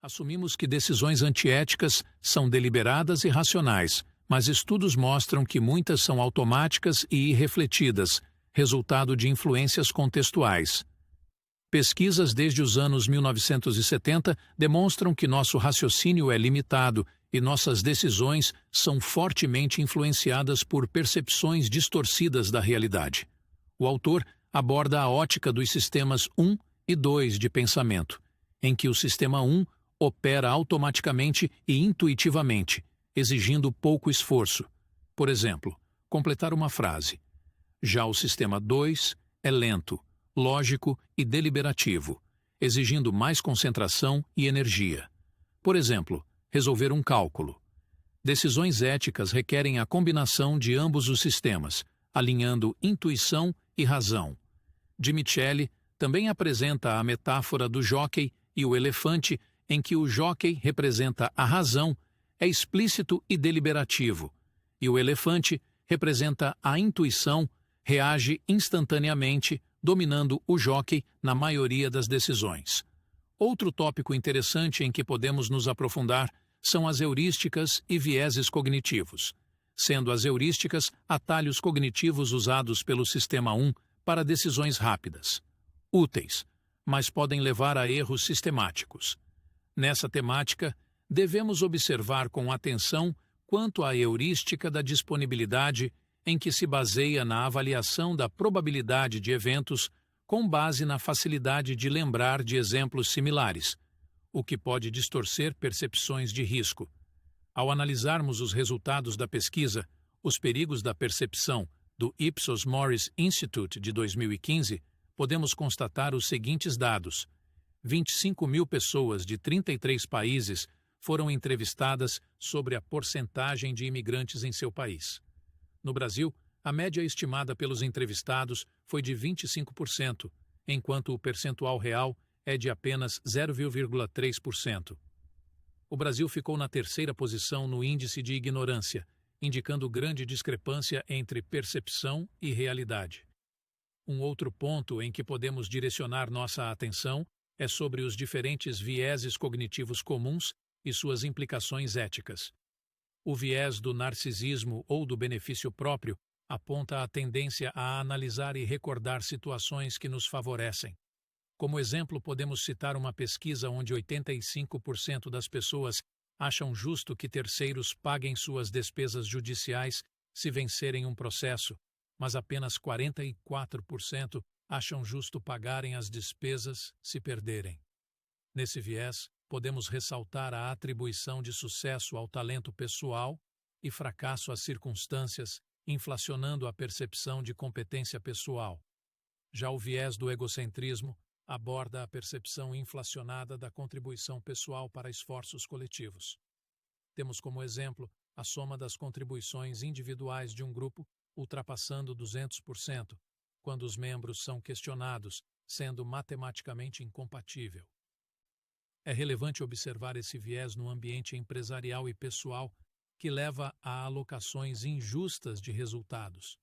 Assumimos que decisões antiéticas são deliberadas e racionais, mas estudos mostram que muitas são automáticas e irrefletidas, resultado de influências contextuais. Pesquisas desde os anos 1970 demonstram que nosso raciocínio é limitado e nossas decisões são fortemente influenciadas por percepções distorcidas da realidade. O autor aborda a ótica dos sistemas 1 e 2 de pensamento, em que o sistema 1 opera automaticamente e intuitivamente, exigindo pouco esforço. Por exemplo, completar uma frase. Já o sistema 2 é lento, lógico e deliberativo, exigindo mais concentração e energia. Por exemplo, resolver um cálculo. Decisões éticas requerem a combinação de ambos os sistemas, alinhando intuição e razão. De Michele também apresenta a metáfora do jóquei e o elefante, em que o jóquei representa a razão, é explícito e deliberativo, e o elefante representa a intuição, reage instantaneamente, dominando o jóquei na maioria das decisões. Outro tópico interessante em que podemos nos aprofundar são as heurísticas e vieses cognitivos, sendo as heurísticas atalhos cognitivos usados pelo sistema 1 para decisões rápidas, úteis, mas podem levar a erros sistemáticos. Nessa temática, devemos observar com atenção quanto à heurística da disponibilidade, em que se baseia na avaliação da probabilidade de eventos com base na facilidade de lembrar de exemplos similares, o que pode distorcer percepções de risco. Ao analisarmos os resultados da pesquisa Os Perigos da Percepção, do Ipsos Morris Institute de 2015, podemos constatar os seguintes dados. 25 mil pessoas de 33 países foram entrevistadas sobre a porcentagem de imigrantes em seu país. No Brasil, a média estimada pelos entrevistados foi de 25%, enquanto o percentual real é de apenas 0,3%. O Brasil ficou na terceira posição no índice de ignorância, indicando grande discrepância entre percepção e realidade. Um outro ponto em que podemos direcionar nossa atenção é sobre os diferentes vieses cognitivos comuns e suas implicações éticas. O viés do narcisismo ou do benefício próprio aponta a tendência a analisar e recordar situações que nos favorecem. Como exemplo, podemos citar uma pesquisa onde 85% das pessoas acham justo que terceiros paguem suas despesas judiciais se vencerem um processo, mas apenas 44% acham justo pagarem as despesas se perderem. Nesse viés, podemos ressaltar a atribuição de sucesso ao talento pessoal e fracasso às circunstâncias, inflacionando a percepção de competência pessoal. Já o viés do egocentrismo aborda a percepção inflacionada da contribuição pessoal para esforços coletivos. Temos como exemplo a soma das contribuições individuais de um grupo ultrapassando 200%, quando os membros são questionados, sendo matematicamente incompatível. É relevante observar esse viés no ambiente empresarial e pessoal, que leva a alocações injustas de resultados.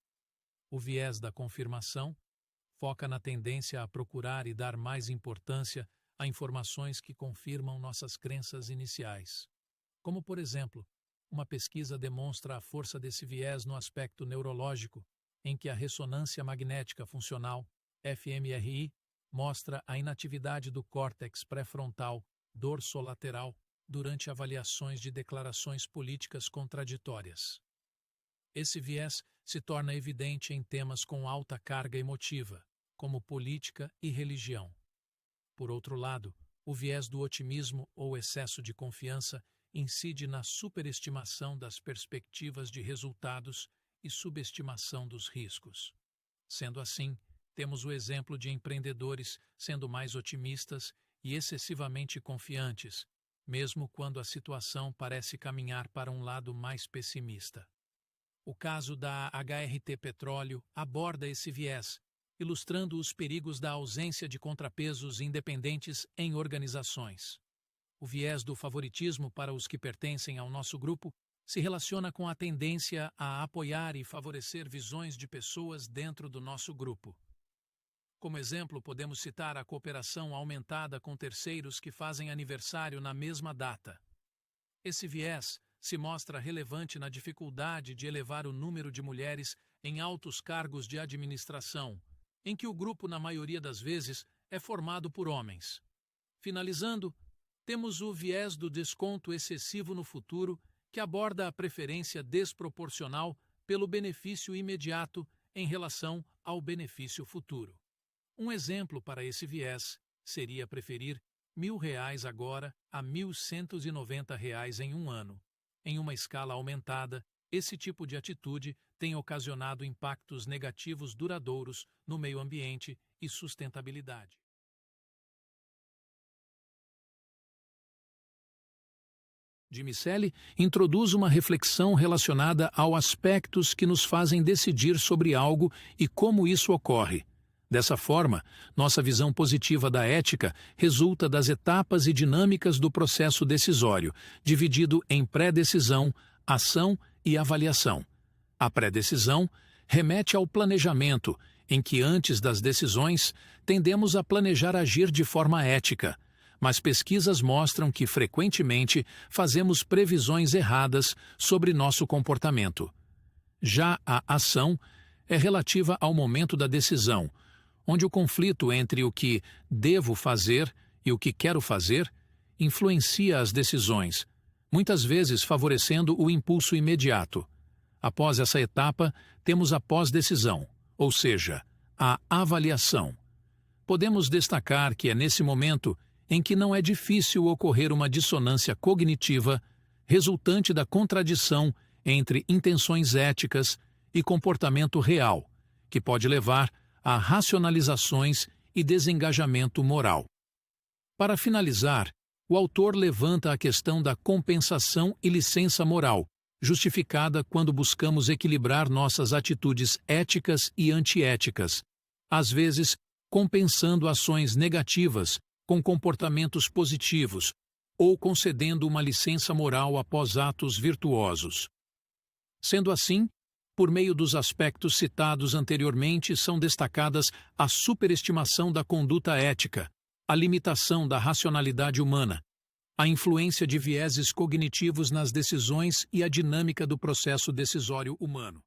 O viés da confirmação foca na tendência a procurar e dar mais importância a informações que confirmam nossas crenças iniciais. Como, por exemplo, uma pesquisa demonstra a força desse viés no aspecto neurológico, em que a ressonância magnética funcional, fMRI, mostra a inatividade do córtex pré-frontal dorsolateral durante avaliações de declarações políticas contraditórias. Esse viés se torna evidente em temas com alta carga emotiva, como política e religião. Por outro lado, o viés do otimismo ou excesso de confiança incide na superestimação das perspectivas de resultados e subestimação dos riscos. Sendo assim, temos o exemplo de empreendedores sendo mais otimistas e excessivamente confiantes, mesmo quando a situação parece caminhar para um lado mais pessimista. O caso da HRT Petróleo aborda esse viés, ilustrando os perigos da ausência de contrapesos independentes em organizações. O viés do favoritismo para os que pertencem ao nosso grupo se relaciona com a tendência a apoiar e favorecer visões de pessoas dentro do nosso grupo. Como exemplo, podemos citar a cooperação aumentada com terceiros que fazem aniversário na mesma data. Esse viés se mostra relevante na dificuldade de elevar o número de mulheres em altos cargos de administração, em que o grupo, na maioria das vezes, é formado por homens. Finalizando, temos o viés do desconto excessivo no futuro, que aborda a preferência desproporcional pelo benefício imediato em relação ao benefício futuro. Um exemplo para esse viés seria preferir R$ 1.000 agora a R$ 1.190 em um ano. Em uma escala aumentada, esse tipo de atitude tem ocasionado impactos negativos duradouros no meio ambiente e sustentabilidade. Dimicelli introduz uma reflexão relacionada aos aspectos que nos fazem decidir sobre algo e como isso ocorre. Dessa forma, nossa visão positiva da ética resulta das etapas e dinâmicas do processo decisório, dividido em pré-decisão, ação e avaliação. A pré-decisão remete ao planejamento, em que antes das decisões tendemos a planejar agir de forma ética, mas pesquisas mostram que frequentemente fazemos previsões erradas sobre nosso comportamento. Já a ação é relativa ao momento da decisão, onde o conflito entre o que devo fazer e o que quero fazer influencia as decisões, muitas vezes favorecendo o impulso imediato. Após essa etapa, temos a pós-decisão, ou seja, a avaliação. Podemos destacar que é nesse momento em que não é difícil ocorrer uma dissonância cognitiva resultante da contradição entre intenções éticas e comportamento real, que pode levar a racionalizações e desengajamento moral. Para finalizar, o autor levanta a questão da compensação e licença moral, justificada quando buscamos equilibrar nossas atitudes éticas e antiéticas, às vezes compensando ações negativas com comportamentos positivos ou concedendo uma licença moral após atos virtuosos. Sendo assim, por meio dos aspectos citados anteriormente, são destacadas a superestimação da conduta ética, a limitação da racionalidade humana, a influência de vieses cognitivos nas decisões e a dinâmica do processo decisório humano.